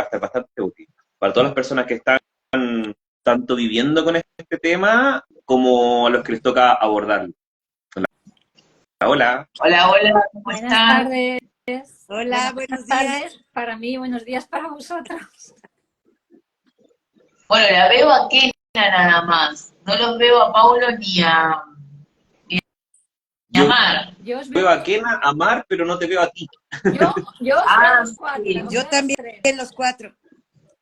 va a estar bastante útil para todas las personas que están tanto viviendo con este tema como a los que les toca abordarlo. Hola. Hola, hola, ¿cómo Buenas están? tardes. Hola, Bueno, buenos buenas días. tardes para mí, buenos días para vosotros. Bueno, la veo a Kenia nada más. No los veo a Paulo ni a Yo Mar. Yo os veo veo, a Kena, a Mar, pero no te veo a ti. yo os veo a Ah, los cuatro, sí. os Yo veo a los también, tres. los cuatro.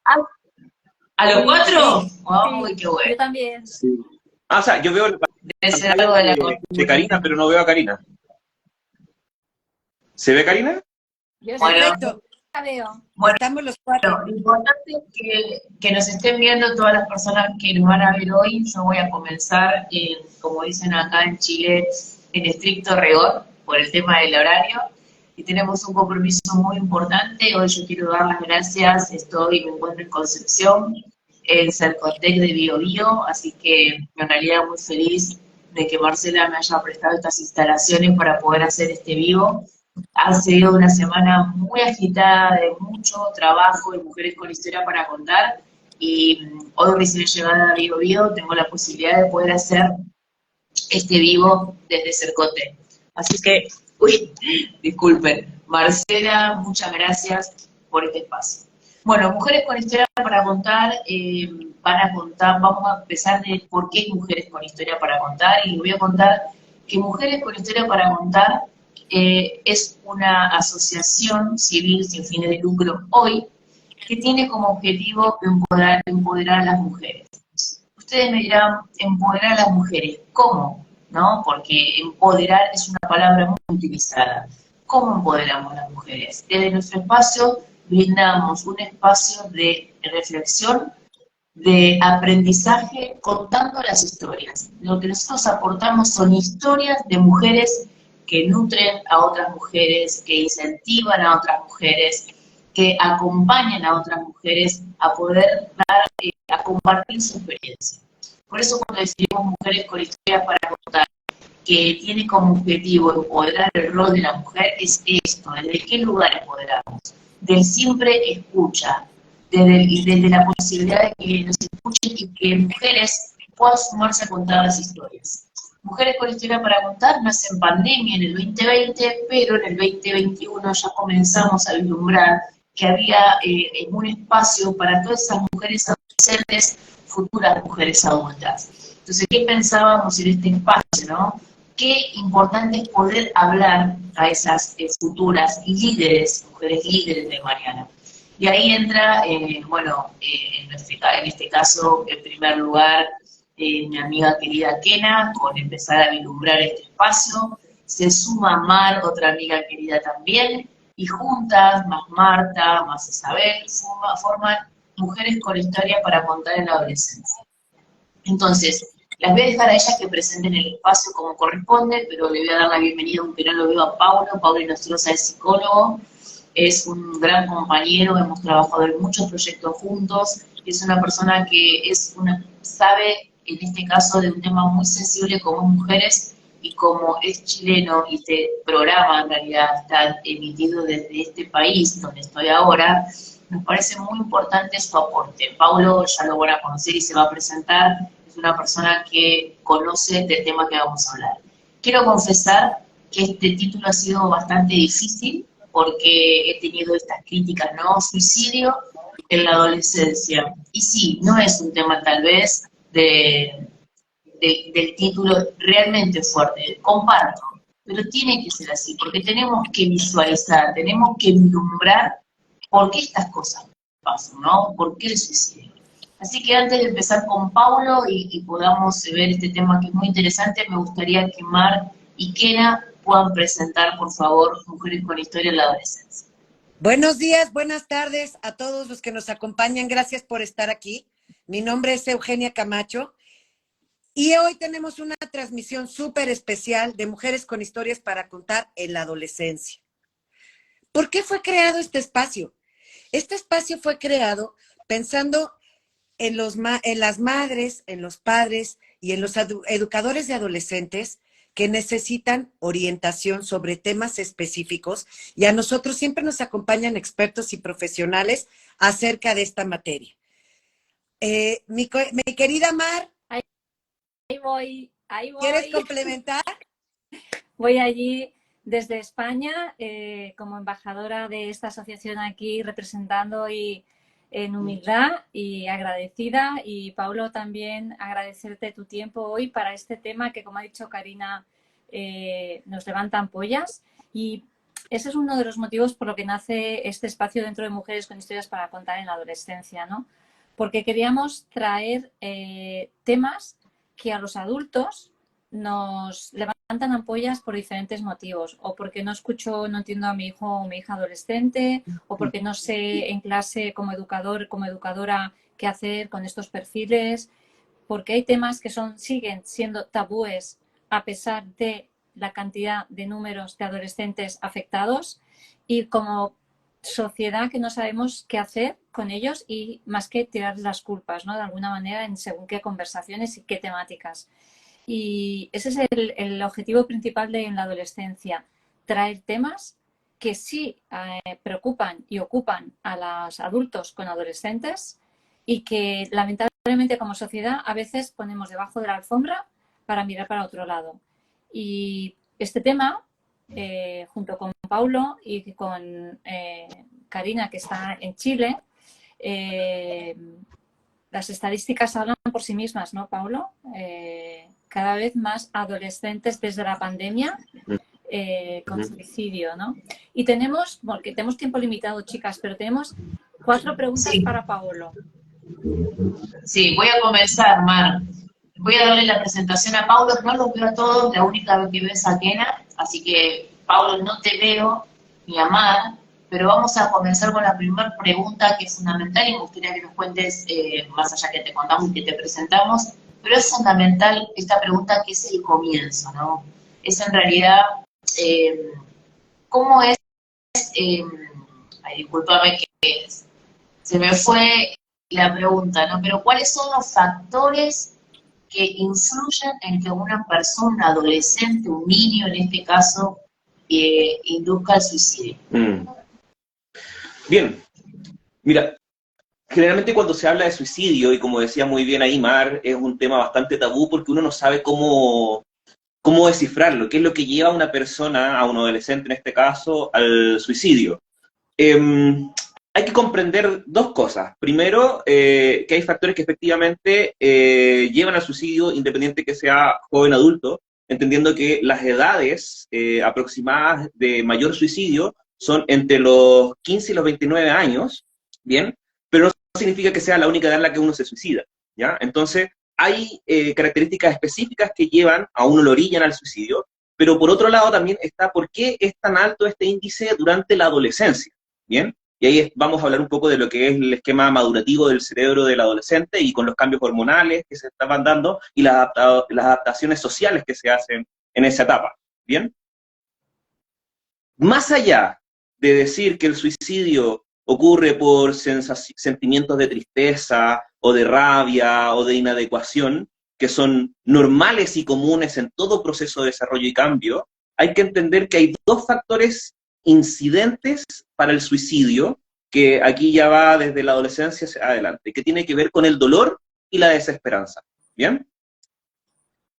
Ah, ¿a los Sí, cuatro? Sí, Uy, sí, qué bueno. yo también. Sí. O sea, yo veo la Debe ser pantalla algo de la de Karina, configuración. pero no veo a Karina. ¿Se ve Karina? Yo sí Bueno, perfecto. la veo. bueno, Estamos los cuatro. lo importante es que nos estén viendo todas las personas que nos van a ver hoy. Yo voy a comenzar, como dicen acá en Chile, en estricto rigor, por el tema del horario. Y tenemos un compromiso muy importante. Hoy yo quiero dar las gracias. Me encuentro en Concepción, en Cercotec de Bio Bio, así que en realidad muy feliz de que Marcela me haya prestado estas instalaciones para poder hacer este vivo. Ha sido una semana muy agitada, de mucho trabajo, de mujeres con historia para contar, y hoy recién llegada a Bio Bio tengo la posibilidad de poder hacer este vivo desde Cercote. Así que, uy, disculpen, Marcela, muchas gracias por este espacio. Bueno, Mujeres con Historia para Contar, vamos a empezar de por qué es Mujeres con Historia para Contar, y les voy a contar que Mujeres con Historia para Contar es una asociación civil sin fines de lucro hoy, que tiene como objetivo empoderar a las mujeres. Ustedes me dirán, empoderar a las mujeres, ¿cómo? ¿No? Porque empoderar es una palabra muy utilizada. ¿Cómo empoderamos a las mujeres? Desde nuestro espacio brindamos un espacio de reflexión, de aprendizaje, contando las historias. Lo que nosotros aportamos son historias de mujeres que nutren a otras mujeres, que incentivan a otras mujeres, que acompañan a otras mujeres a poder a compartir su experiencia. Por eso cuando decidimos Mujeres con Historias para Contar, que tiene como objetivo empoderar el rol de la mujer, es esto: ¿desde qué lugar empoderamos? Del siempre escucha, desde la posibilidad de que nos escuchen y que mujeres puedan sumarse a contar las historias. Mujeres con Historia para Contar nace en pandemia en el 2020, pero en el 2021 ya comenzamos a vislumbrar que había un espacio para todas esas mujeres adolescentes, futuras mujeres adultas. Entonces, ¿qué pensábamos en este espacio, no? Qué importante es poder hablar a esas futuras líderes, mujeres líderes de mañana. Y ahí entra, en este caso, en primer lugar, mi amiga querida Kena, con empezar a vislumbrar este espacio. Se suma Mar, otra amiga querida también, y juntas, más Marta, más Isabel, forman Mujeres con Historia para Contar en la Adolescencia. Entonces, las voy a dejar a ellas que presenten el espacio como corresponde, pero le voy a dar la bienvenida, aunque no lo veo, a Paulo. Paulo Inostroza es psicólogo, es un gran compañero, hemos trabajado en muchos proyectos juntos, es una persona que sabe, en este caso, de un tema muy sensible como mujeres, y como es chileno y este programa en realidad está emitido desde este país donde estoy ahora, nos parece muy importante su aporte. Paulo ya lo van a conocer y se va a presentar, es una persona que conoce del tema que vamos a hablar. Quiero confesar que este título ha sido bastante difícil porque he tenido estas críticas, ¿no? Suicidio en la adolescencia. Y sí, no es un tema tal vez del título realmente fuerte, comparto, pero tiene que ser así, porque tenemos que visualizar, tenemos que vislumbrar por qué estas cosas pasan, ¿no? ¿Por qué el suicidio? Así que antes de empezar con Paulo y podamos ver este tema que es muy interesante, me gustaría que Mar y Kena puedan presentar, por favor, Mujeres con Historia en la Adolescencia. Buenos días, buenas tardes a todos los que nos acompañan. Gracias por estar aquí. Mi nombre es Eugenia Camacho y hoy tenemos una transmisión súper especial de Mujeres con Historias para Contar en la Adolescencia. ¿Por qué fue creado este espacio? Este espacio fue creado pensando en las madres, en los padres y en los educadores de adolescentes que necesitan orientación sobre temas específicos y a nosotros siempre nos acompañan expertos y profesionales acerca de esta materia. Mi querida Mar, Ahí voy, ahí voy. ¿quieres complementar? Voy allí desde España como embajadora de esta asociación aquí, representando y en humildad y agradecida. Y Paulo, también agradecerte tu tiempo hoy para este tema que, como ha dicho Karina, nos levanta ampollas. Y ese es uno de los motivos por lo que nace este espacio dentro de Mujeres con Historias para Contar en la Adolescencia, ¿no? Porque queríamos traer temas que a los adultos nos levantan ampollas por diferentes motivos, o porque no escucho, no entiendo a mi hijo o mi hija adolescente, o porque no sé en clase como educador, como educadora qué hacer con estos perfiles, porque hay temas que siguen siendo tabúes a pesar de la cantidad de números de adolescentes afectados, y como sociedad que no sabemos qué hacer con ellos, y más que tirar las culpas, ¿no? De alguna manera, en según qué conversaciones y qué temáticas. Y ese es el objetivo principal de en la adolescencia, traer temas que sí preocupan y ocupan a los adultos con adolescentes, y que lamentablemente como sociedad a veces ponemos debajo de la alfombra para mirar para otro lado. Y este tema, junto con Paulo y con Karina, que está en Chile, las estadísticas hablan por sí mismas, ¿no, Paulo? Cada vez más adolescentes desde la pandemia con suicidio, ¿no? Y porque tenemos tiempo limitado, chicas, pero tenemos 4 preguntas para Paulo. Sí, voy a comenzar, Mar. Voy a darle la presentación a Paulo, no los veo a todos, la única que veo es a Kena, así que, Paulo, no te veo, ni a Mar, pero vamos a comenzar con la primera pregunta, que es fundamental, y me gustaría que nos cuentes, más allá que te contamos y que te presentamos, pero es fundamental esta pregunta, que es el comienzo, ¿no? Es en realidad, ¿cómo es? Ay, discúlpame que se me fue la pregunta, ¿no? Pero ¿cuáles son los factores que influyen en que una persona, un adolescente, un niño en este caso, induzca el suicidio? Bien, mira, generalmente cuando se habla de suicidio, y como decía muy bien ahí Mar, es un tema bastante tabú porque uno no sabe cómo descifrarlo, qué es lo que lleva a una persona, a un adolescente en este caso, al suicidio. Hay que comprender 2 cosas. Primero, que hay factores que efectivamente llevan al suicidio, independiente que sea joven o adulto, entendiendo que las edades aproximadas de mayor suicidio son entre los 15 y los 29 años, ¿bien? Pero no significa que sea la única edad en la que uno se suicida, ¿ya? Entonces, hay características específicas que llevan a uno, lo orillan al suicidio, pero por otro lado también está por qué es tan alto este índice durante la adolescencia, ¿bien? Y ahí vamos a hablar un poco de lo que es el esquema madurativo del cerebro del adolescente y con los cambios hormonales que se estaban dando y las adaptaciones sociales que se hacen en esa etapa, ¿bien? Más allá de decir que el suicidio ocurre por sentimientos de tristeza o de rabia o de inadecuación, que son normales y comunes en todo proceso de desarrollo y cambio, hay que entender que hay 2 factores incidentes para el suicidio, que aquí ya va desde la adolescencia hacia adelante, que tiene que ver con el dolor y la desesperanza, ¿bien?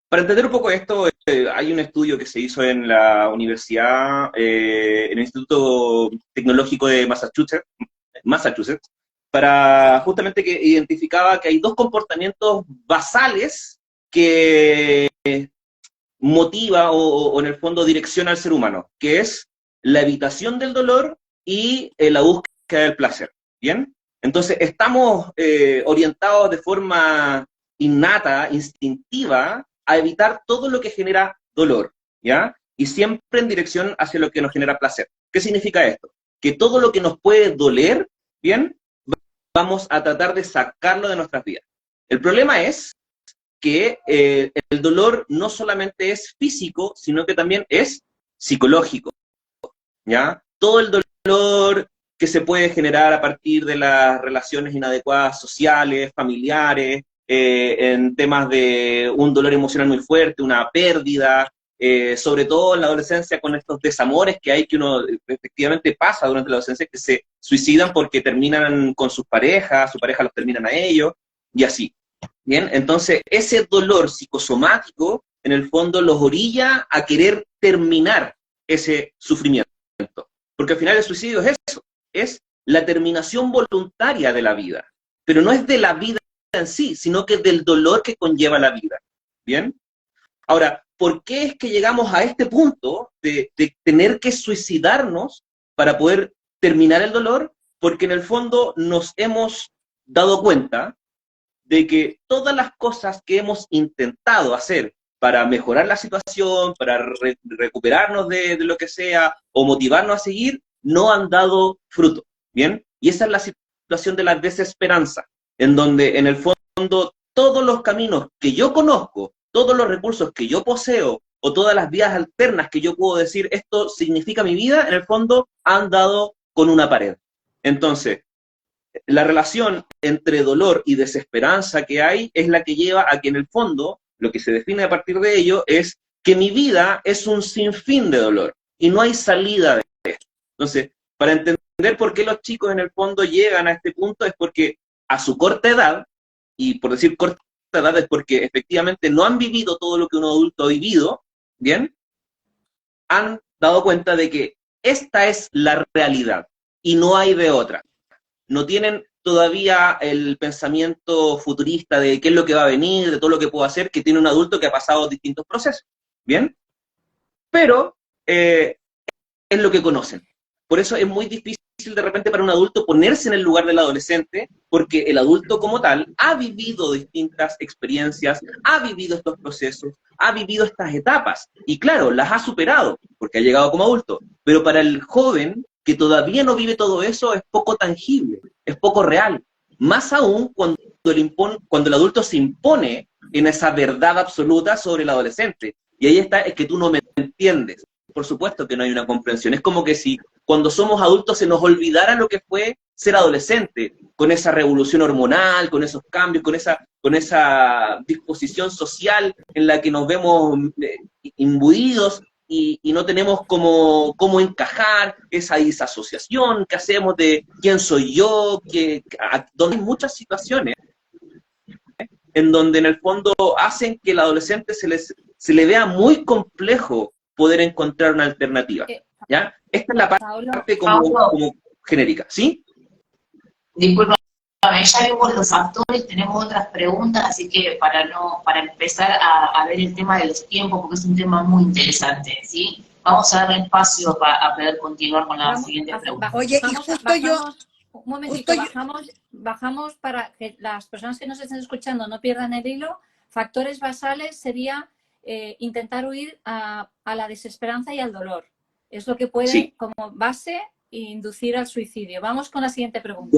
Para entender un poco esto, hay un estudio que se hizo en la universidad, en el Instituto Tecnológico de Massachusetts, para justamente que identificaba que hay 2 comportamientos basales que motiva o en el fondo direcciona al ser humano, que es la evitación del dolor y la búsqueda del placer, ¿bien? Entonces, estamos orientados de forma innata, instintiva, a evitar todo lo que genera dolor, ¿ya? Y siempre en dirección hacia lo que nos genera placer. ¿Qué significa esto? Que todo lo que nos puede doler, ¿bien? Vamos a tratar de sacarlo de nuestras vidas. El problema es que el dolor no solamente es físico, sino que también es psicológico, ¿ya? Todo el dolor que se puede generar a partir de las relaciones inadecuadas sociales, familiares, en temas de un dolor emocional muy fuerte, una pérdida, sobre todo en la adolescencia con estos desamores que hay, que uno efectivamente pasa durante la adolescencia, que se suicidan porque terminan con sus parejas los terminan a ellos, y así. Bien, entonces ese dolor psicosomático en el fondo los orilla a querer terminar ese sufrimiento. Porque al final el suicidio es eso, es la terminación voluntaria de la vida, pero no es de la vida en sí, sino que del dolor que conlleva la vida. ¿Bien? Ahora, ¿por qué es que llegamos a este punto de tener que suicidarnos para poder terminar el dolor? Porque en el fondo nos hemos dado cuenta de que todas las cosas que hemos intentado hacer para mejorar la situación, para recuperarnos de lo que sea, o motivarnos a seguir, no han dado fruto, ¿bien? Y esa es la situación de la desesperanza, en donde en el fondo todos los caminos que yo conozco, todos los recursos que yo poseo, o todas las vías alternas que yo puedo decir, esto significa mi vida, en el fondo han dado con una pared. Entonces, la relación entre dolor y desesperanza que hay es la que lleva a que en el fondo, lo que se define a partir de ello es que mi vida es un sinfín de dolor y no hay salida de esto. Entonces, para entender por qué los chicos en el fondo llegan a este punto es porque a su corta edad, y por decir corta edad es porque efectivamente no han vivido todo lo que un adulto ha vivido, ¿bien? Han dado cuenta de que esta es la realidad y no hay de otra. No tienen todavía el pensamiento futurista de qué es lo que va a venir, de todo lo que puedo hacer, que tiene un adulto que ha pasado distintos procesos, ¿bien? Pero es lo que conocen. Por eso es muy difícil de repente para un adulto ponerse en el lugar del adolescente, porque el adulto como tal ha vivido distintas experiencias, ha vivido estos procesos, ha vivido estas etapas, y claro, las ha superado, porque ha llegado como adulto. Pero para el joven que todavía no vive todo eso es poco tangible, es poco real. Más aún cuando el adulto se impone en esa verdad absoluta sobre el adolescente. Y ahí está, es que tú no me entiendes. Por supuesto que no hay una comprensión. Es como que si cuando somos adultos se nos olvidara lo que fue ser adolescente, con esa revolución hormonal, con esos cambios, con esa disposición social en la que nos vemos imbuidos y no tenemos cómo encajar esa disasociación que hacemos de quién soy yo, donde hay muchas situaciones en donde en el fondo hacen que el adolescente se le vea muy complejo poder encontrar una alternativa, ¿ya? Esta es la parte como genérica, ¿sí? Disculpa, ya vimos los factores, tenemos otras preguntas, así que para empezar a ver el tema de los tiempos, porque es un tema muy interesante, ¿sí? Vamos a darle espacio para poder continuar con la siguiente pregunta. Oye, y justo yo... Un momentito, bajamos para que las personas que nos estén escuchando no pierdan el hilo. Factores basales sería intentar huir a la desesperanza y al dolor. Es lo que puede, como base, inducir al suicidio. Vamos con la siguiente pregunta.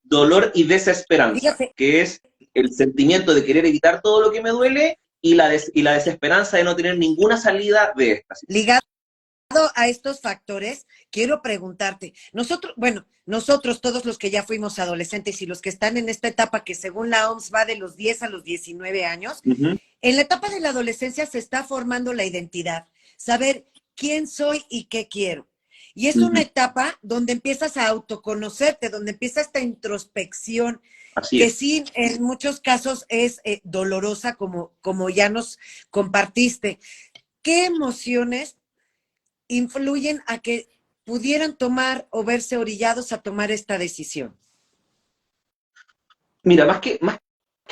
Dolor y desesperanza, fíjate, que es el sentimiento de querer evitar todo lo que me duele y la desesperanza de no tener ninguna salida de esta situación. Ligado a estos factores, quiero preguntarte, nosotros todos los que ya fuimos adolescentes y los que están en esta etapa que según la OMS va de los 10 a los 19 años, en la etapa de la adolescencia se está formando la identidad, saber quién soy y qué quiero. Y es una etapa donde empiezas a autoconocerte, donde empieza esta introspección, que sí, en muchos casos es dolorosa, como ya nos compartiste. ¿Qué emociones influyen a que pudieran tomar o verse orillados a tomar esta decisión? Mira, más que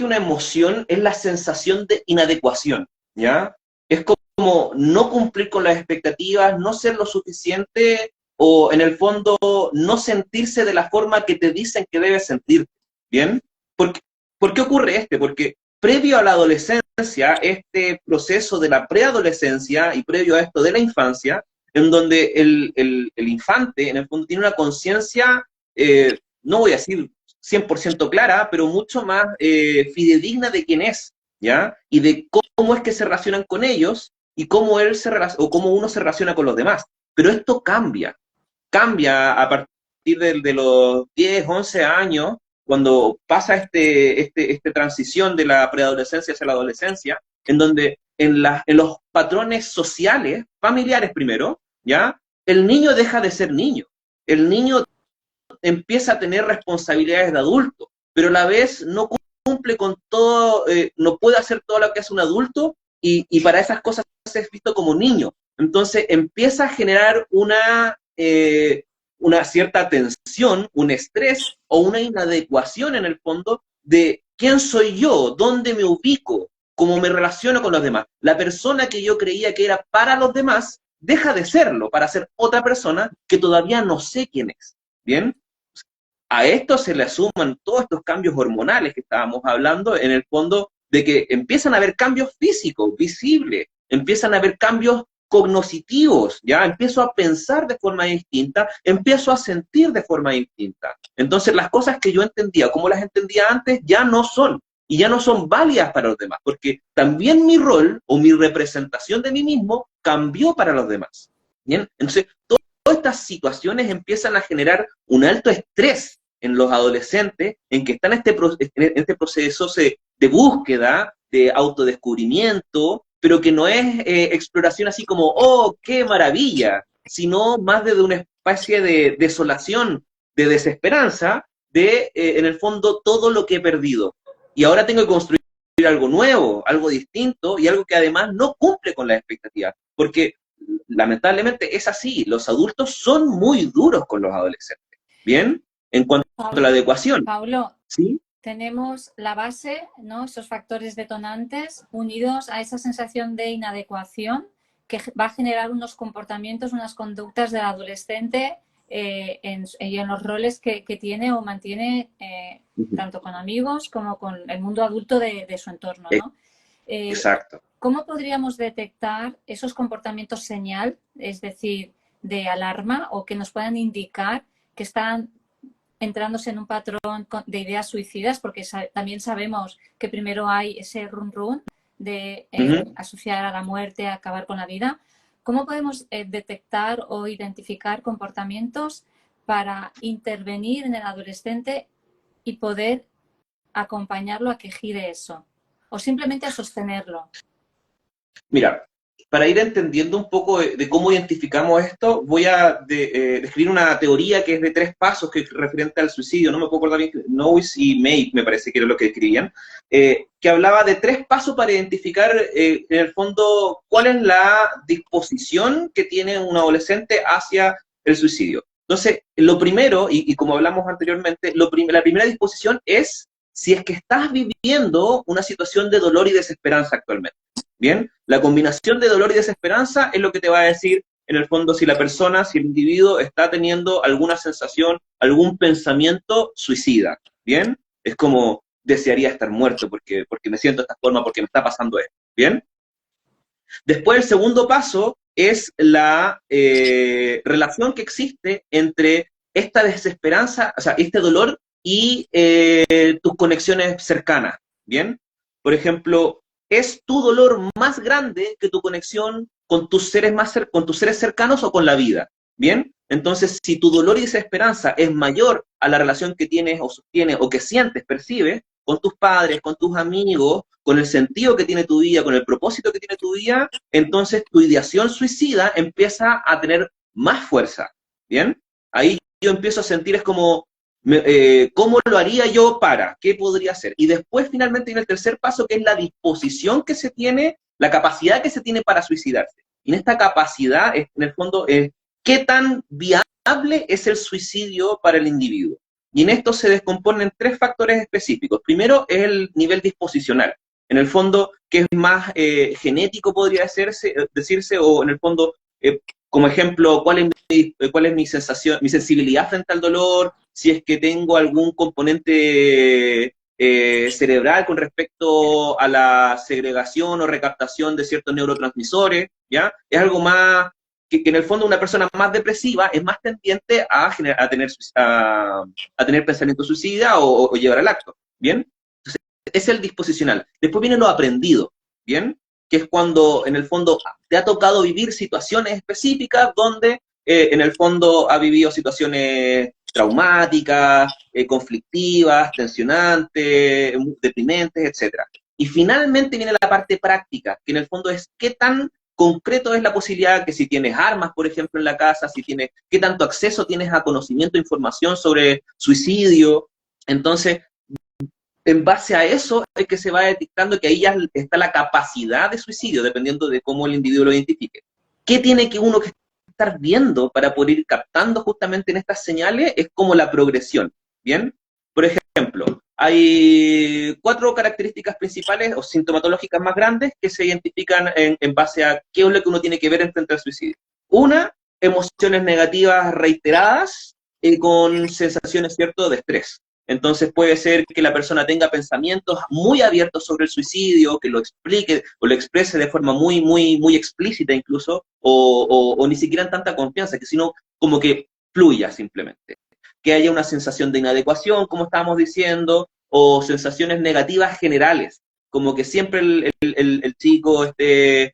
una emoción, es la sensación de inadecuación, ¿ya? Es como no cumplir con las expectativas, no ser lo suficiente, o en el fondo no sentirse de la forma que te dicen que debes sentir, ¿bien? ¿Por qué ocurre Porque previo a la adolescencia, este proceso de la preadolescencia y previo a esto de la infancia, en donde el infante, en el fondo, tiene una conciencia, no voy a decir 100% clara, pero mucho más fidedigna de quién es, ¿ya? Y de cómo es que se relacionan con ellos y cómo cómo uno se relaciona con los demás. Pero esto cambia a partir de los 10, 11 años, cuando pasa esta transición de la preadolescencia hacia la adolescencia, en donde en los patrones sociales, familiares primero, ¿ya? El niño deja de ser niño. El niño empieza a tener responsabilidades de adulto, pero a la vez no cumple con todo, no puede hacer todo lo que hace un adulto y para esas cosas es visto como niño. Entonces empieza a generar una cierta tensión, un estrés o una inadecuación en el fondo de quién soy yo, dónde me ubico, cómo me relaciono con los demás. La persona que yo creía que era para los demás deja de serlo para ser otra persona que todavía no sé quién es. ¿Bien? A esto se le suman todos estos cambios hormonales que estábamos hablando, en el fondo de que empiezan a haber cambios físicos, visibles, empiezan a haber cambios cognitivos, ¿ya? Empiezo a pensar de forma distinta, empiezo a sentir de forma distinta. Entonces las cosas que yo entendía, como las entendía antes, ya no son, y ya no son válidas para los demás, porque también mi rol o mi representación de mí mismo cambió para los demás. ¿Bien? Entonces, todas estas situaciones empiezan a generar un alto estrés en los adolescentes, en que están en este proceso de búsqueda, de autodescubrimiento, pero que no es exploración así como, oh, qué maravilla, sino más de una especie de desolación, de desesperanza, de, en el fondo, todo lo que he perdido. Y ahora tengo que construir algo nuevo, algo distinto, y algo que además no cumple con las expectativas, porque lamentablemente es así, los adultos son muy duros con los adolescentes, ¿bien? En cuanto a la adecuación. Paulo, ¿sí? Tenemos la base, ¿no? Esos factores detonantes unidos a esa sensación de inadecuación que va a generar unos comportamientos, unas conductas del adolescente y en los roles que tiene o mantiene tanto con amigos como con el mundo adulto de su entorno, ¿no? Exacto. ¿Cómo podríamos detectar esos comportamientos señal, es decir, de alarma o que nos puedan indicar que están entrándose en un patrón de ideas suicidas? Porque también sabemos que primero hay ese run de asociar a la muerte, a acabar con la vida. ¿Cómo podemos detectar o identificar comportamientos para intervenir en el adolescente y poder acompañarlo a que gire eso? O simplemente a sostenerlo. Mira, para ir entendiendo un poco de cómo identificamos esto, voy a describir una teoría que es de 3 pasos que es referente al suicidio. No me puedo acordar bien, Knowles y May me parece que era lo que escribían, que hablaba de 3 pasos para identificar en el fondo cuál es la disposición que tiene un adolescente hacia el suicidio. Entonces, lo primero, y como hablamos anteriormente, la primera disposición es si es que estás viviendo una situación de dolor y desesperanza actualmente. Bien, la combinación de dolor y desesperanza es lo que te va a decir, en el fondo, si la persona, si el individuo está teniendo alguna sensación, algún pensamiento suicida. Bien, es como desearía estar muerto porque me siento de esta forma, porque me está pasando esto. Bien. Después, el segundo paso es la relación que existe entre esta desesperanza, o sea, este dolor y tus conexiones cercanas. Bien, por ejemplo, ¿es tu dolor más grande que tu conexión con tus seres con tus seres cercanos o con la vida? ¿Bien? Entonces, si tu dolor y desesperanza es mayor a la relación que tienes o sostienes o que sientes, percibes, con tus padres, con tus amigos, con el sentido que tiene tu vida, con el propósito que tiene tu vida, entonces tu ideación suicida empieza a tener más fuerza. ¿Bien? Ahí yo empiezo a sentir, es como, ¿cómo lo haría yo para? ¿Qué podría hacer? Y después finalmente viene el tercer paso, que es la disposición que se tiene, la capacidad que se tiene para suicidarse. Y en esta capacidad, en el fondo, es qué tan viable es el suicidio para el individuo. Y en esto se descomponen 3 factores específicos. Primero es el nivel disposicional. En el fondo, que es más genético, podría decirse, o en el fondo, como ejemplo, ¿cuál es mi sensación, mi sensibilidad frente al dolor? Si es que tengo algún componente cerebral con respecto a la segregación o recaptación de ciertos neurotransmisores, ¿ya? Es algo más, que en el fondo una persona más depresiva es más tendiente a tener pensamientos suicidas o llevar al acto, ¿bien? Entonces, es el disposicional. Después viene lo aprendido, ¿bien? Que es cuando, en el fondo, te ha tocado vivir situaciones específicas donde, en el fondo, ha vivido situaciones traumáticas, conflictivas, tensionantes, deprimentes, etc. Y finalmente viene la parte práctica, que en el fondo es qué tan concreto es la posibilidad que si tienes armas, por ejemplo, en la casa, si tienes, qué tanto acceso tienes a conocimiento, información sobre suicidio. Entonces, en base a eso es que se va detectando que ahí ya está la capacidad de suicidio, dependiendo de cómo el individuo lo identifique. ¿Qué tiene que uno que estar viendo para poder ir captando justamente en estas señales? Es como la progresión, ¿bien? Por ejemplo, hay 4 características principales o sintomatológicas más grandes que se identifican en base a qué es lo que uno tiene que ver en frente al suicidio. Una, emociones negativas reiteradas con sensaciones, ¿cierto?, de estrés. Entonces puede ser que la persona tenga pensamientos muy abiertos sobre el suicidio, que lo explique o lo exprese de forma muy explícita incluso, o ni siquiera en tanta confianza, que sino como que fluya simplemente. Que haya una sensación de inadecuación, como estábamos diciendo, o sensaciones negativas generales, como que siempre el chico esté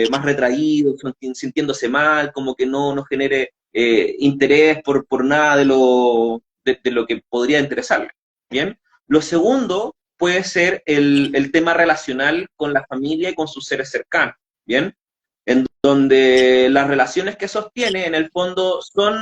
más retraído, sintiéndose mal, como que no genere interés por nada de lo que podría interesarle, ¿bien? Lo segundo puede ser el tema relacional con la familia y con sus seres cercanos, ¿bien? En donde las relaciones que sostiene, en el fondo, son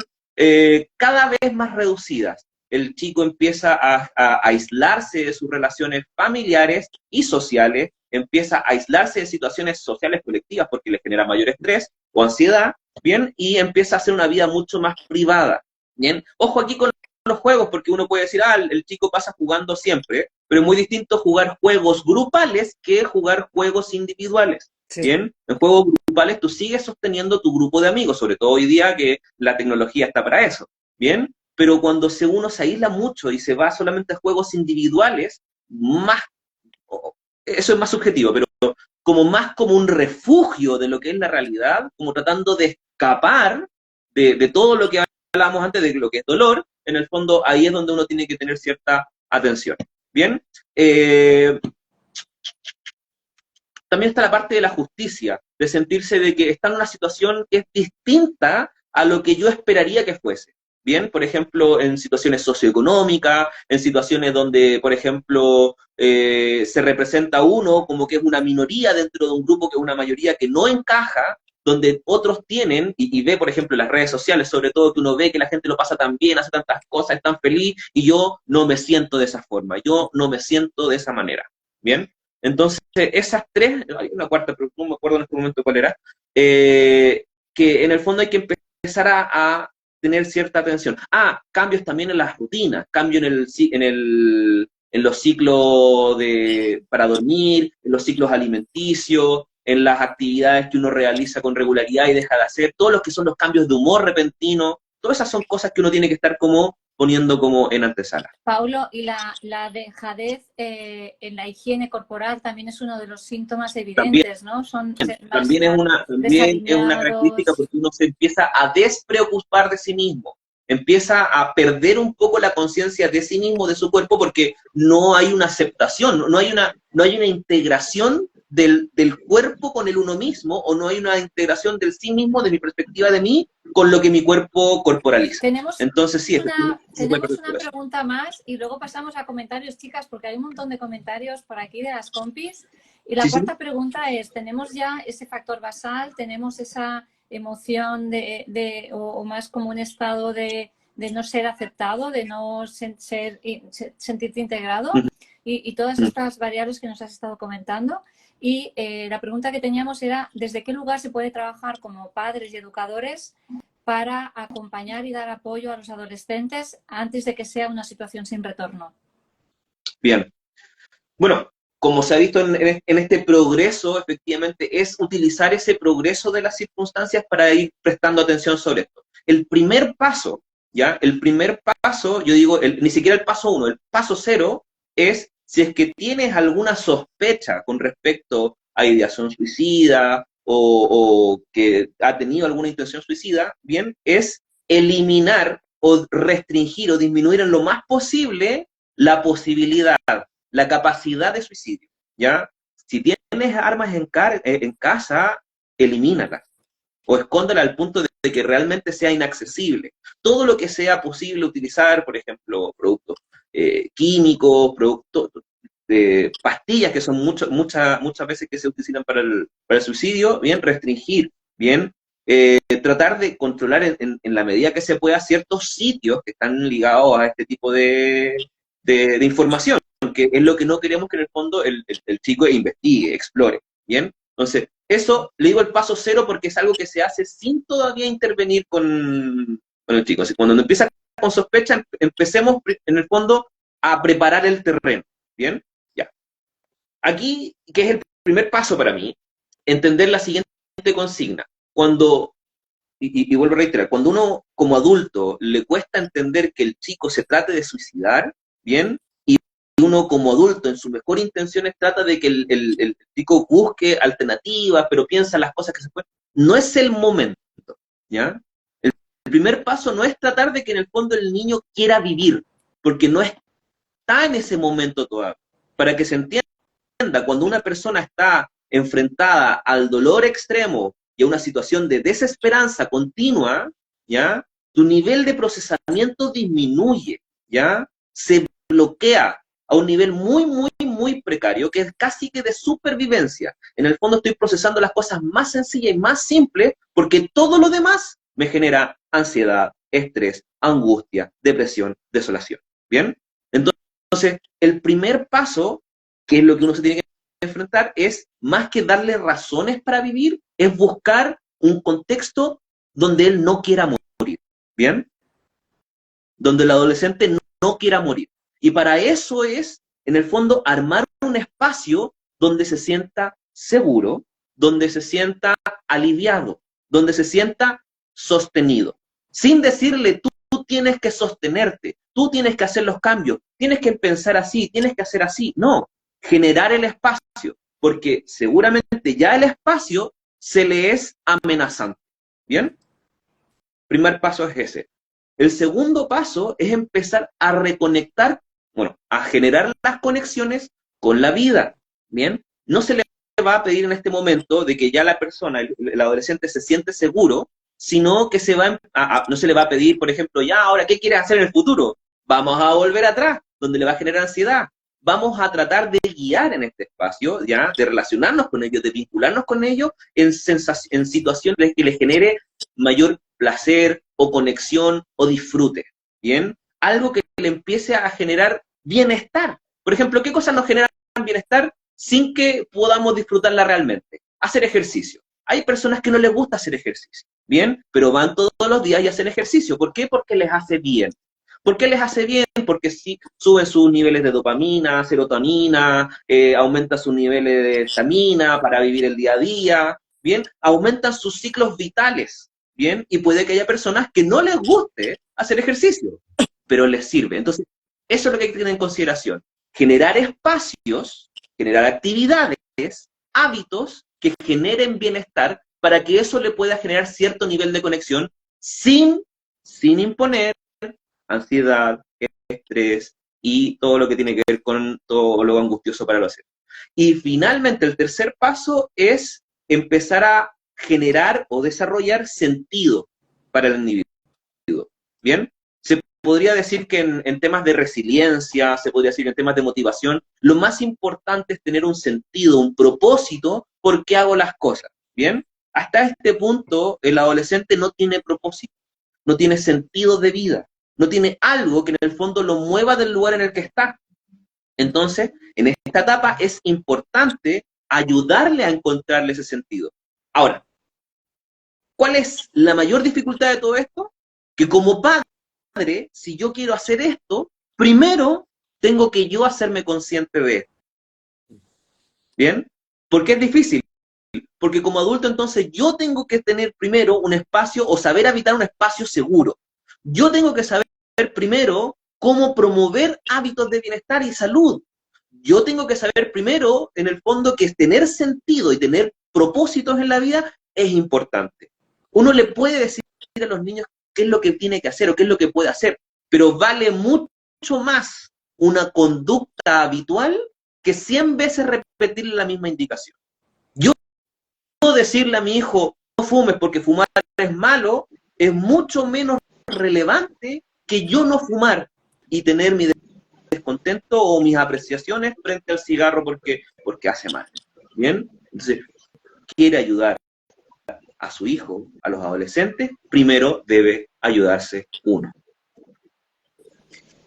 cada vez más reducidas. El chico empieza a aislarse de sus relaciones familiares y sociales, empieza a aislarse de situaciones sociales colectivas porque le genera mayor estrés o ansiedad, ¿bien? Y empieza a hacer una vida mucho más privada, ¿bien? Ojo aquí con los juegos, porque uno puede decir, el chico pasa jugando siempre, pero es muy distinto jugar juegos grupales que jugar juegos individuales. Sí. Bien, en juegos grupales tú sigues sosteniendo tu grupo de amigos, sobre todo hoy día que la tecnología está para eso, ¿bien? Pero cuando uno se aísla mucho y se va solamente a juegos individuales, eso es más subjetivo, pero más como un refugio de lo que es la realidad, como tratando de escapar de todo lo que hablábamos antes, de lo que es dolor, en el fondo ahí es donde uno tiene que tener cierta atención, ¿bien? También está la parte de la justicia, de sentirse de que está en una situación que es distinta a lo que yo esperaría que fuese. Bien, por ejemplo, en situaciones socioeconómicas, en situaciones donde, por ejemplo, se representa uno como que es una minoría dentro de un grupo que es una mayoría que no encaja, donde otros tienen, y ve, por ejemplo, en las redes sociales, sobre todo, que uno ve que la gente lo pasa tan bien, hace tantas cosas, es tan feliz, y yo no me siento de esa forma, yo no me siento de esa manera. Bien. Entonces, esas 3, hay una cuarta, pero no me acuerdo en este momento cuál era, que en el fondo hay que empezar a tener cierta atención. Cambios también en las rutinas, cambio en los ciclos para dormir, en los ciclos alimenticios, en las actividades que uno realiza con regularidad y deja de hacer, todos los que son los cambios de humor repentino, todas esas son cosas que uno tiene que estar poniendo como en antesala. Paulo, y la dejadez en la higiene corporal también es uno de los síntomas evidentes, ¿no? También es una característica porque uno se empieza a despreocupar de sí mismo, empieza a perder un poco la conciencia de sí mismo, de su cuerpo, porque no hay una aceptación, no hay una integración del cuerpo con el uno mismo, o no hay una integración del sí mismo, de mi perspectiva de mí, con lo que mi cuerpo corporaliza. Entonces, sí, tenemos una pregunta más y luego pasamos a comentarios, chicas, porque hay un montón de comentarios por aquí de las compis. Y la cuarta pregunta es, ¿tenemos ya ese factor basal? ¿Tenemos esa emoción o más como un estado de no ser aceptado, de no sentirte integrado? Y todas estas variables que nos has estado comentando. Y la pregunta que teníamos era, ¿desde qué lugar se puede trabajar como padres y educadores para acompañar y dar apoyo a los adolescentes antes de que sea una situación sin retorno? Bien. Bueno, como se ha visto en este progreso, efectivamente, es utilizar ese progreso de las circunstancias para ir prestando atención sobre esto. El primer paso, ¿ya? El primer paso, yo digo, ni siquiera el paso 1, el paso 0 es si es que tienes alguna sospecha con respecto a ideación suicida o que ha tenido alguna intención suicida, bien, es eliminar o restringir o disminuir en lo más posible la posibilidad, la capacidad de suicidio, ¿ya? Si tienes armas en casa, elimínalas o escóndelas al punto de que realmente sea inaccesible. Todo lo que sea posible utilizar, por ejemplo, productos químicos, pastillas que son muchas veces que se utilizan para el suicidio, bien, restringir, bien, tratar de controlar en la medida que se pueda ciertos sitios que están ligados a este tipo de información, que es lo que no queremos que en el fondo el chico investigue, explore, ¿bien? Entonces, eso le digo el paso cero porque es algo que se hace sin todavía intervenir con el chico. Así, cuando empieza con sospecha, empecemos en el fondo a preparar el terreno, ¿bien? Ya. Aquí, que es el primer paso para mí, entender la siguiente consigna. Cuando, y vuelvo a reiterar, cuando uno como adulto le cuesta entender que el chico se trate de suicidar, ¿bien? Y uno como adulto en sus mejores intenciones trata de que el chico busque alternativas, pero piensa las cosas que se pueden, no es el momento, ¿ya? El primer paso no es tratar de que en el fondo el niño quiera vivir, porque no está en ese momento todavía. Para que se entienda, cuando una persona está enfrentada al dolor extremo y a una situación de desesperanza continua, ¿ya? Tu nivel de procesamiento disminuye, ¿ya? Se bloquea a un nivel muy, muy, muy precario, que es casi que de supervivencia. En el fondo estoy procesando las cosas más sencillas y más simples, porque todo lo demás me genera ansiedad, estrés, angustia, depresión, desolación. ¿Bien? Entonces, el primer paso, que es lo que uno se tiene que enfrentar, es, más que darle razones para vivir, es buscar un contexto donde él no quiera morir. ¿Bien? Donde el adolescente no quiera morir. Y para eso es, en el fondo, armar un espacio donde se sienta seguro, donde se sienta aliviado, donde se sienta sostenido. Sin decirle, tú tienes que sostenerte, tú tienes que hacer los cambios, tienes que pensar así, tienes que hacer así. No, generar el espacio, porque seguramente ya el espacio se le es amenazante. ¿Bien? Primer paso es ese. El segundo paso es empezar a reconectar, bueno, a generar las conexiones con la vida, ¿bien? No se le va a pedir en este momento de que ya la persona, el adolescente se siente seguro, sino que no se le va a pedir, por ejemplo, ya, ahora, ¿qué quieres hacer en el futuro? Vamos a volver atrás, donde le va a generar ansiedad. Vamos a tratar de guiar en este espacio, ya, de relacionarnos con ellos, de vincularnos con ellos en situaciones que les genere mayor placer o conexión o disfrute, ¿bien? Algo que le empiece a generar bienestar. Por ejemplo, ¿qué cosas nos generan bienestar sin que podamos disfrutarla realmente? Hacer ejercicio. Hay personas que no les gusta hacer ejercicio, ¿bien? Pero van todos los días y hacen ejercicio. ¿Por qué? Porque les hace bien. ¿Por qué les hace bien? Porque sí, suben sus niveles de dopamina, serotonina, aumenta sus niveles de estamina para vivir el día a día, ¿bien? Aumentan sus ciclos vitales, ¿bien? Y puede que haya personas que no les guste hacer ejercicio, pero les sirve. Entonces, eso es lo que hay que tener en consideración. Generar espacios, generar actividades, hábitos que generen bienestar para que eso le pueda generar cierto nivel de conexión sin imponer ansiedad, estrés y todo lo que tiene que ver con todo lo angustioso para los seres. Y finalmente, el tercer paso es empezar a generar o desarrollar sentido para el individuo. ¿Bien? Se podría decir que en temas de resiliencia, se podría decir en temas de motivación, lo más importante es tener un sentido, un propósito, por qué hago las cosas. ¿Bien? Hasta este punto, el adolescente no tiene propósito, no tiene sentido de vida, no tiene algo que en el fondo lo mueva del lugar en el que está. Entonces, en esta etapa es importante ayudarle a encontrarle ese sentido. Ahora, ¿cuál es la mayor dificultad de todo esto? Que como padre, si yo quiero hacer esto, primero tengo que yo hacerme consciente de esto. ¿Bien? ¿Por qué es difícil? Porque como adulto entonces yo tengo que tener primero un espacio o saber habitar un espacio seguro. Yo tengo que saber primero cómo promover hábitos de bienestar y salud. Yo tengo que saber primero, en el fondo, que tener sentido y tener propósitos en la vida es importante. Uno le puede decir a los niños qué es lo que tiene que hacer o qué es lo que puede hacer, pero vale mucho más una conducta habitual que 100 veces repetirle la misma indicación. Yo decirle a mi hijo, no fumes porque fumar es malo, es mucho menos relevante que yo no fumar y tener mi descontento o mis apreciaciones frente al cigarro porque hace mal. ¿Bien? Entonces, quiere ayudar a su hijo, a los adolescentes, primero debe ayudarse uno.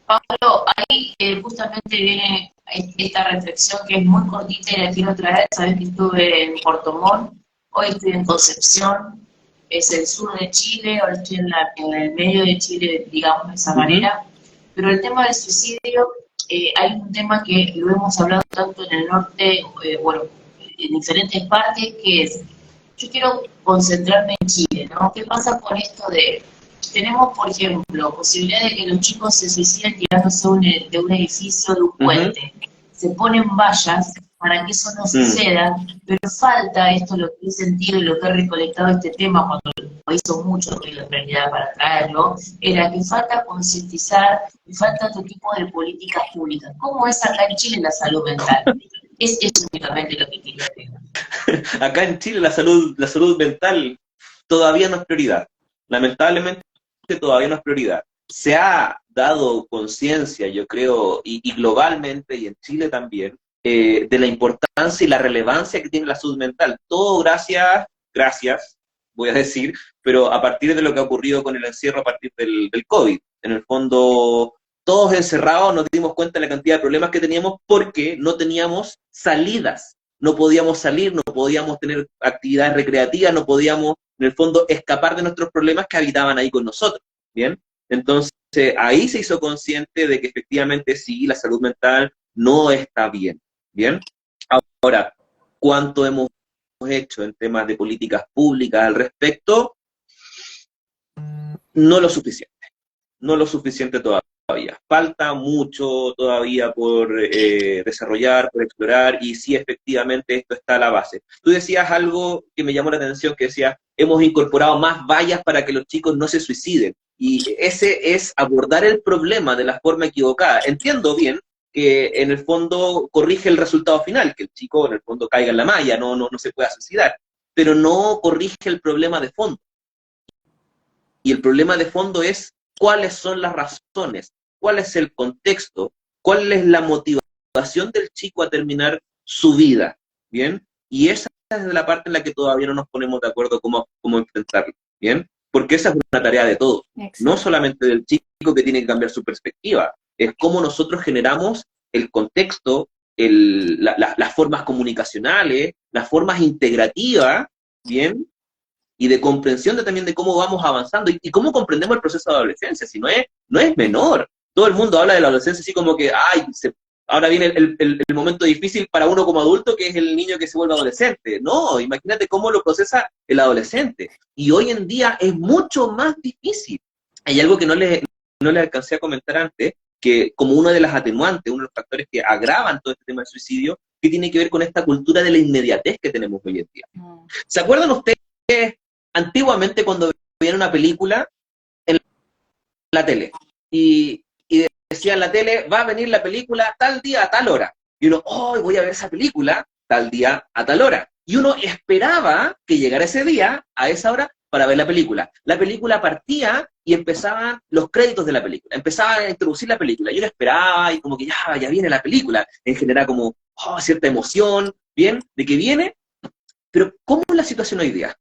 Pablo, ahí justamente viene esta reflexión que es muy cortita y la quiero traer. Sabes que estuve en Puerto Montt, hoy estoy en Concepción, es el sur de Chile, ahora estoy en el medio de Chile, digamos de esa manera. Pero el tema del suicidio, hay un tema que lo hemos hablado tanto en el norte, bueno, en diferentes partes, que es, yo quiero concentrarme en Chile, ¿no? ¿Qué pasa con esto de, tenemos, por ejemplo, posibilidad de que los chicos se suiciden tirándose de un edificio, de un puente, se ponen vallas para que eso no suceda, pero falta esto, lo que he sentido y lo que he recolectado este tema, cuando hizo mucho ruido en realidad para traerlo, era que falta concientizar y falta otro tipo de políticas públicas. ¿Cómo es acá en Chile la salud mental? Es únicamente lo que quiero decir. Acá en Chile la salud mental todavía no es prioridad. Lamentablemente todavía no es prioridad. Se ha dado conciencia, yo creo, y globalmente, y en Chile también, de la importancia y la relevancia que tiene la salud mental. Todo gracias, voy a decir, pero a partir de lo que ha ocurrido con el encierro a partir del COVID. En el fondo, todos encerrados nos dimos cuenta de la cantidad de problemas que teníamos porque no teníamos salidas. No podíamos salir, no podíamos tener actividades recreativas, no podíamos, en el fondo, escapar de nuestros problemas que habitaban ahí con nosotros, ¿bien? Entonces, ahí se hizo consciente de que efectivamente sí, la salud mental no está bien, ¿bien? Ahora, ¿cuánto hemos hecho en temas de políticas públicas al respecto? No lo suficiente todavía. Falta mucho todavía por desarrollar, por explorar, y sí, efectivamente, esto está a la base. Tú decías algo que me llamó la atención, que decías, hemos incorporado más vallas para que los chicos no se suiciden, y ese es abordar el problema de la forma equivocada. Entiendo bien que en el fondo corrige el resultado final, que el chico en el fondo caiga en la malla, no se pueda suicidar, pero no corrige el problema de fondo. Y el problema de fondo es cuáles son las razones, cuál es el contexto, cuál es la motivación del chico a terminar su vida, ¿bien? Y esa es la parte en la que todavía no nos ponemos de acuerdo cómo enfrentarlo, ¿bien? Porque esa es una tarea de todos, no solamente del chico que tiene que cambiar su perspectiva, es cómo nosotros generamos el contexto, las formas comunicacionales, las formas integrativas, ¿bien? Y de comprensión también de cómo vamos avanzando y cómo comprendemos el proceso de adolescencia, si no es menor. Todo el mundo habla de la adolescencia así como que, ahora viene el momento difícil para uno como adulto, que es el niño que se vuelve adolescente. No, imagínate cómo lo procesa el adolescente. Y hoy en día es mucho más difícil. Hay algo que no le alcancé a comentar antes, que como una de las atenuantes, uno de los factores que agravan todo este tema del suicidio, que tiene que ver con esta cultura de la inmediatez que tenemos hoy en día. ¿Se acuerdan ustedes antiguamente cuando veían una película en la tele y decían en la tele, va a venir la película tal día a tal hora, y uno, voy a ver esa película tal día a tal hora, y uno esperaba que llegara ese día a esa hora para ver la película partía y empezaban los créditos de la película, empezaba a introducir la película, y uno esperaba y como que ya viene la película, en general como cierta emoción, bien, de que viene, pero ¿cómo es la situación hoy día?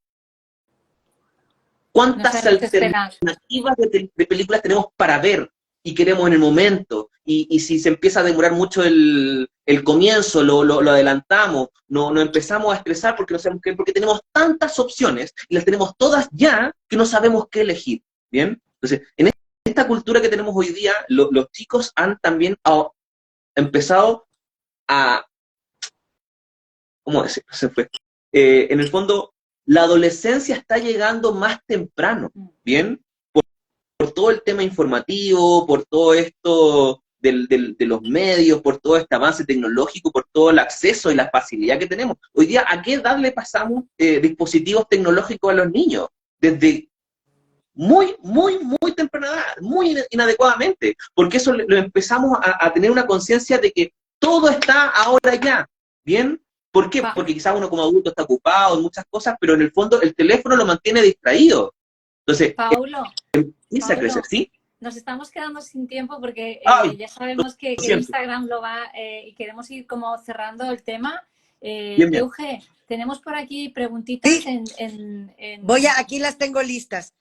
¿Cuántas alternativas de películas tenemos para ver y queremos en el momento? Y si se empieza a demorar mucho el comienzo, lo adelantamos, no empezamos a estresar porque no sabemos qué, porque tenemos tantas opciones y las tenemos todas ya que no sabemos qué elegir, ¿bien? Entonces, en esta cultura que tenemos hoy día, los chicos han también empezado a... ¿Cómo decirlo? Se fue. En el fondo, la adolescencia está llegando más temprano, ¿bien? Por todo el tema informativo, por todo esto de los medios, por todo este avance tecnológico, por todo el acceso y la facilidad que tenemos. Hoy día, ¿a qué edad le pasamos dispositivos tecnológicos a los niños? Desde muy temprana edad, muy inadecuadamente, porque eso lo empezamos a tener una conciencia de que todo está ahora ya, ¿bien? ¿Por qué? Porque quizás uno como adulto está ocupado en muchas cosas, pero en el fondo el teléfono lo mantiene distraído. Entonces, Paulo, empieza a crecer, ¿sí? nos estamos quedando sin tiempo porque Ay, ya sabemos que siento. Instagram lo va y queremos ir como cerrando el tema. Bien, bien. Euge, tenemos por aquí preguntitas Sí. Aquí las tengo listas.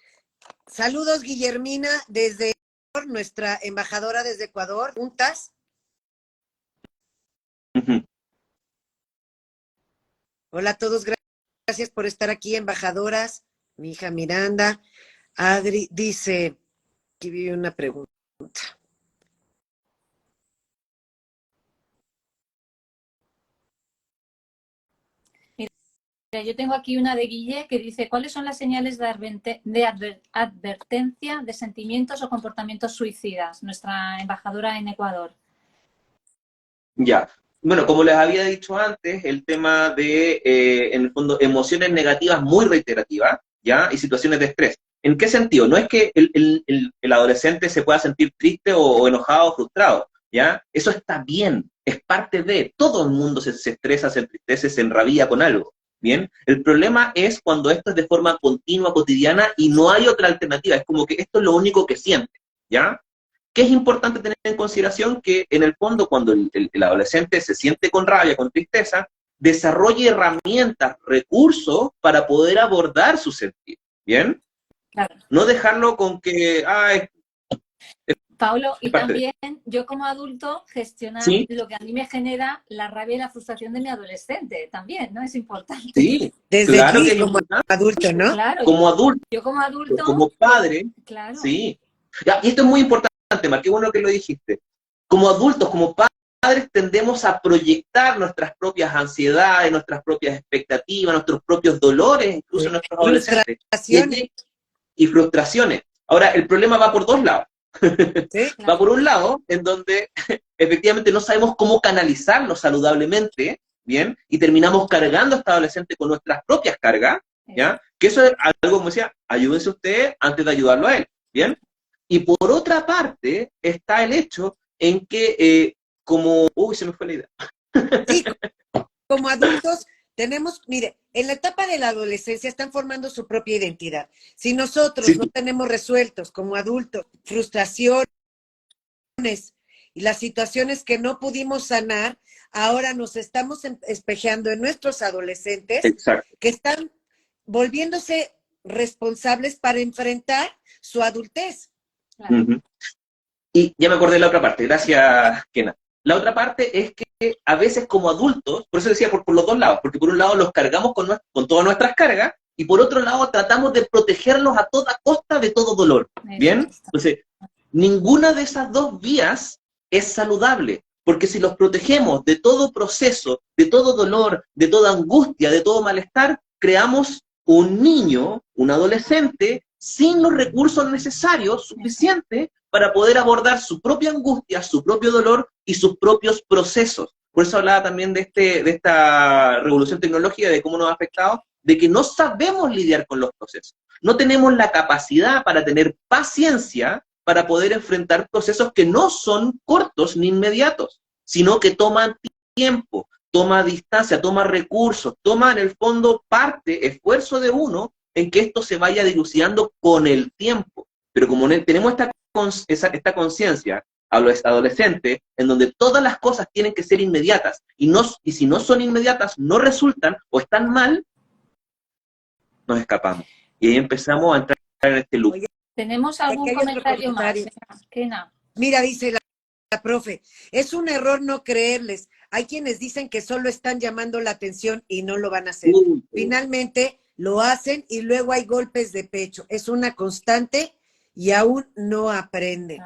Saludos, Guillermina, desde Ecuador, nuestra embajadora desde Ecuador. ¿Juntas? Ujú. Hola a todos, gracias por estar aquí, embajadoras. Mi hija Miranda. Adri dice, aquí vi una pregunta. Mira, yo tengo aquí una de Guille que dice, ¿cuáles son las señales de advertencia de sentimientos o comportamientos suicidas? Nuestra embajadora en Ecuador. Ya. Bueno, como les había dicho antes, el tema de, en el fondo, emociones negativas muy reiterativas, ¿ya? Y situaciones de estrés. ¿En qué sentido? No es que el adolescente se pueda sentir triste o enojado o frustrado, ¿ya? Eso está bien, es parte de, todo el mundo se estresa, se entristece, se enrabía con algo, ¿bien? El problema es cuando esto es de forma continua, cotidiana, y no hay otra alternativa, es como que esto es lo único que siente, ¿ya? ¿Qué es importante tener en consideración? Que en el fondo cuando el adolescente se siente con rabia, con tristeza, desarrolle herramientas, recursos para poder abordar su sentir, ¿bien? Claro. No dejarlo con que, Paulo, y parte de... también yo como adulto gestionar Sí, lo que a mí me genera la rabia y la frustración de mi adolescente también, ¿no? Es importante. sí, Desde claro ti que es como importante. adulto, ¿no? Claro, Como adulto, yo como adulto, como padre, claro. sí. Ya, y esto es muy importante, Mar, qué bueno que lo dijiste. Como adultos, como padres, tendemos a proyectar nuestras propias ansiedades, nuestras propias expectativas, nuestros propios dolores, incluso en nuestros adolescentes. Frustraciones, Y frustraciones. Ahora, el problema va por dos lados. ¿sí? Va por un lado, en donde efectivamente no sabemos cómo canalizarlo saludablemente, ¿bien? Y terminamos cargando a este adolescente con nuestras propias cargas, ¿ya? Que eso es algo, como decía, ayúdense ustedes antes de ayudarlo a él, ¿bien? Y por otra parte, está el hecho en que, como... Uy, se me fue la idea. Sí, como adultos tenemos, mire, en la etapa de la adolescencia están formando su propia identidad. Si nosotros Sí, no tenemos resueltos como adultos frustraciones y las situaciones que no pudimos sanar, ahora nos estamos espejeando en nuestros adolescentes exacto. que están volviéndose responsables para enfrentar su adultez. Claro. Uh-huh. Y ya me acordé de la otra parte, gracias, Kena. La otra parte es que a veces como adultos, por eso decía por los dos lados, porque por un lado los cargamos con todas nuestras cargas, y por otro lado tratamos de protegerlos a toda costa de todo dolor, ¿bien? Entonces, ninguna de esas dos vías es saludable, porque si los protegemos de todo proceso, de todo dolor, de toda angustia, de todo malestar, creamos un niño, un adolescente, sin los recursos necesarios, suficientes, para poder abordar su propia angustia, su propio dolor y sus propios procesos. Por eso hablaba también de esta revolución tecnológica, de cómo nos ha afectado, de que no sabemos lidiar con los procesos. No tenemos la capacidad para tener paciencia para poder enfrentar procesos que no son cortos ni inmediatos, sino que toman tiempo, toma distancia, toma recursos, toma en el fondo parte, esfuerzo de uno en que esto se vaya dilucidando con el tiempo. Pero como tenemos esta conciencia adolescente en donde todas las cosas tienen que ser inmediatas y si no son inmediatas, no resultan o están mal, nos escapamos. Y ahí empezamos a entrar en este loop. Oye, ¿tenemos algún comentario más? Kena. Mira, dice la profe, es un error no creerles. Hay quienes dicen que solo están llamando la atención y no lo van a hacer. Finalmente lo hacen y luego hay golpes de pecho. Es una constante y aún no aprenden.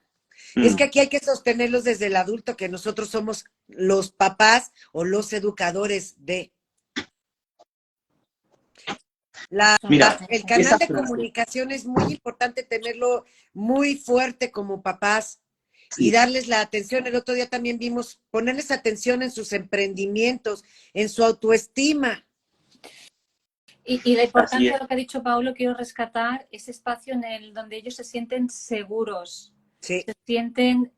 Es que aquí hay que sostenerlos desde el adulto, que nosotros somos los papás o los educadores de... El canal de comunicación es muy importante tenerlo muy fuerte como papás y darles la atención. El otro día también vimos ponerles atención en sus emprendimientos, en su autoestima. Y la importancia de lo que ha dicho Paulo, quiero rescatar ese espacio en el donde ellos se sienten seguros, se sienten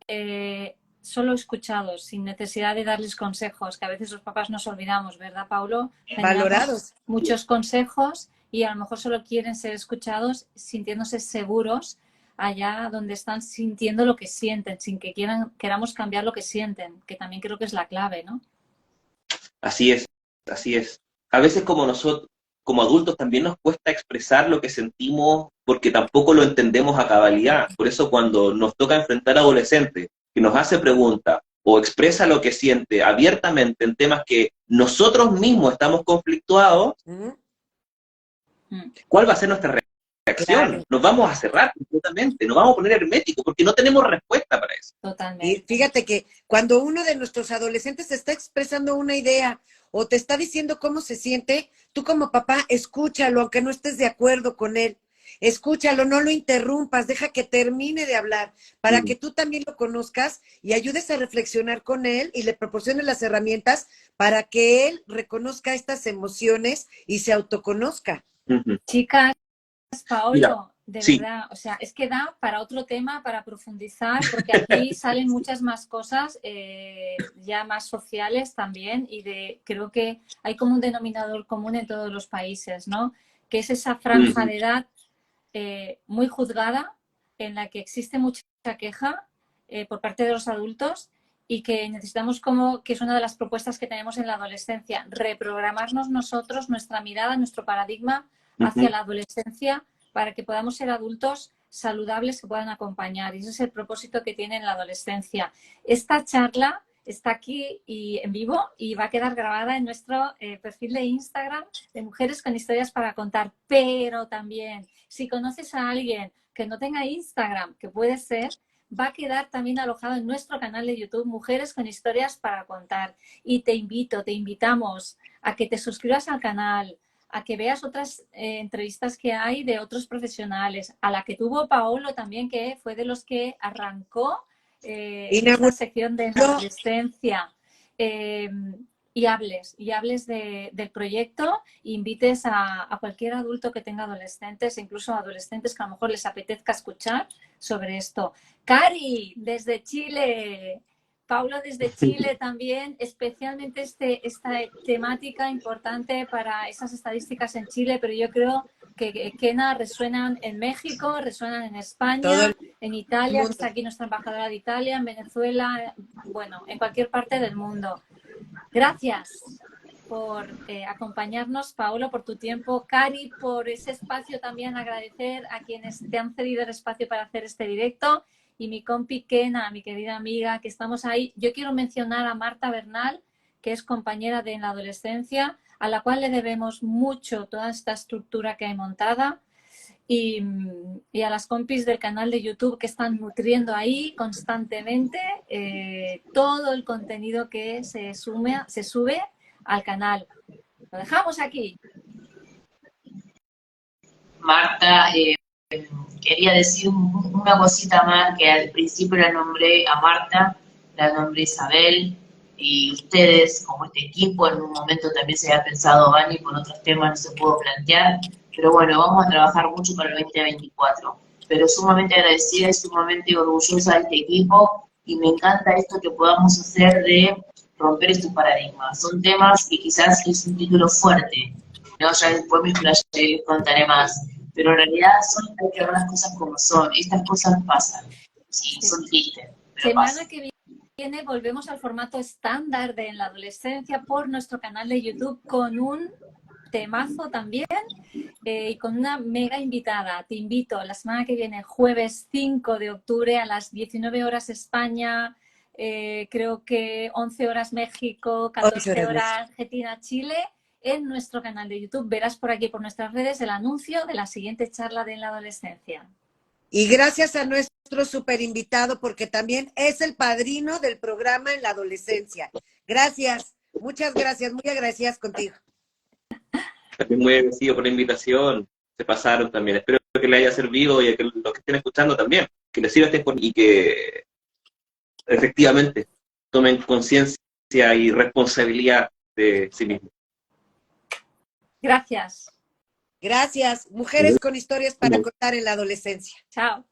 solo escuchados, sin necesidad de darles consejos, que a veces los papás nos olvidamos, ¿verdad, Paulo? Valorados. Muchos consejos y a lo mejor solo quieren ser escuchados sintiéndose seguros allá donde están sintiendo lo que sienten, sin que queramos cambiar lo que sienten, que también creo que es la clave, ¿no? Así es, así es. A veces como nosotros, como adultos, también nos cuesta expresar lo que sentimos porque tampoco lo entendemos a cabalidad. Por eso cuando nos toca enfrentar a adolescentes que nos hace preguntas o expresa lo que siente abiertamente en temas que nosotros mismos estamos conflictuados, ¿cuál va a ser nuestra reacción? Claro. Nos vamos a cerrar completamente, nos vamos a poner herméticos porque no tenemos respuesta para eso. Totalmente. Y fíjate que cuando uno de nuestros adolescentes está expresando una idea o te está diciendo cómo se siente, tú como papá escúchalo, aunque no estés de acuerdo con él. Escúchalo, no lo interrumpas, deja que termine de hablar para que tú también lo conozcas y ayudes a reflexionar con él y le proporciones las herramientas para que él reconozca estas emociones y se autoconozca. Chicas, Paolo, Mira, de sí. verdad, o sea, es que da para otro tema, para profundizar, porque aquí salen muchas más cosas, ya más sociales también, y creo que hay como un denominador común en todos los países, ¿no? Que es esa franja de edad muy juzgada, en la que existe mucha queja por parte de los adultos y que necesitamos, como que es una de las propuestas que tenemos en la adolescencia, reprogramarnos nosotros, nuestra mirada, nuestro paradigma hacia la adolescencia para que podamos ser adultos saludables que puedan acompañar. Y ese es el propósito que tiene en la adolescencia. Esta charla está aquí y en vivo y va a quedar grabada en nuestro perfil de Instagram de Mujeres con Historias para Contar. Pero también, si conoces a alguien que no tenga Instagram, que puede ser, va a quedar también alojado en nuestro canal de YouTube, Mujeres con Historias para Contar. Y te invitamos a que te suscribas al canal, a que veas otras entrevistas que hay de otros profesionales, a la que tuvo Paolo también, que fue de los que arrancó esta sección de la adolescencia, y hables del proyecto, invites a cualquier adulto que tenga adolescentes, incluso adolescentes que a lo mejor les apetezca escuchar sobre esto. Cari, desde Chile. Paulo desde Chile también, especialmente esta temática importante para esas estadísticas en Chile, pero yo creo que Kena resuenan en México, resuenan en España, en Italia, que está aquí nuestra embajadora de Italia, en Venezuela, bueno, en cualquier parte del mundo. Gracias por acompañarnos, Paolo, por tu tiempo. Cari, por ese espacio también, agradecer a quienes te han cedido el espacio para hacer este directo. Y mi compi Kena, mi querida amiga, que estamos ahí. Yo quiero mencionar a Marta Bernal, que es compañera de En la Adolescencia, a la cual le debemos mucho toda esta estructura que hay montada. Y a las compis del canal de YouTube que están nutriendo ahí constantemente todo el contenido que se sube al canal. Lo dejamos aquí. Marta, quería decir una cosita más, que al principio la nombré a Marta, la nombré Isabel, y ustedes, como este equipo, en un momento también se había pensado Vani, con otros temas no se pudo plantear, pero bueno, vamos a trabajar mucho para el 2024. Pero sumamente agradecida y sumamente orgullosa de este equipo, y me encanta esto que podamos hacer de romper estos paradigmas. Son temas que quizás es un título fuerte, ¿no? Ya después me flasheé, contaré más. Pero en realidad hay que ver las cosas como son. Estas cosas pasan. Sí, son tristes, pero Semana pasan. que viene volvemos al formato estándar de En la Adolescencia por nuestro canal de YouTube con un temazo también y con una mega invitada. Te invito la semana que viene, jueves 5 de octubre a las 19 horas España, creo que 11 horas México, 14 horas Argentina, Chile. En nuestro canal de YouTube verás por aquí, por nuestras redes, el anuncio de la siguiente charla de En la Adolescencia. Y gracias a nuestro super invitado, porque también es el padrino del programa En la Adolescencia. Gracias, muchas gracias, muy agradecidas contigo. También muy agradecido por la invitación, se pasaron también. Espero que les haya servido y a que los que estén escuchando también, que les sirva y que efectivamente tomen conciencia y responsabilidad de sí mismos. Gracias. Gracias. Mujeres con historias para contar en la adolescencia. Chao.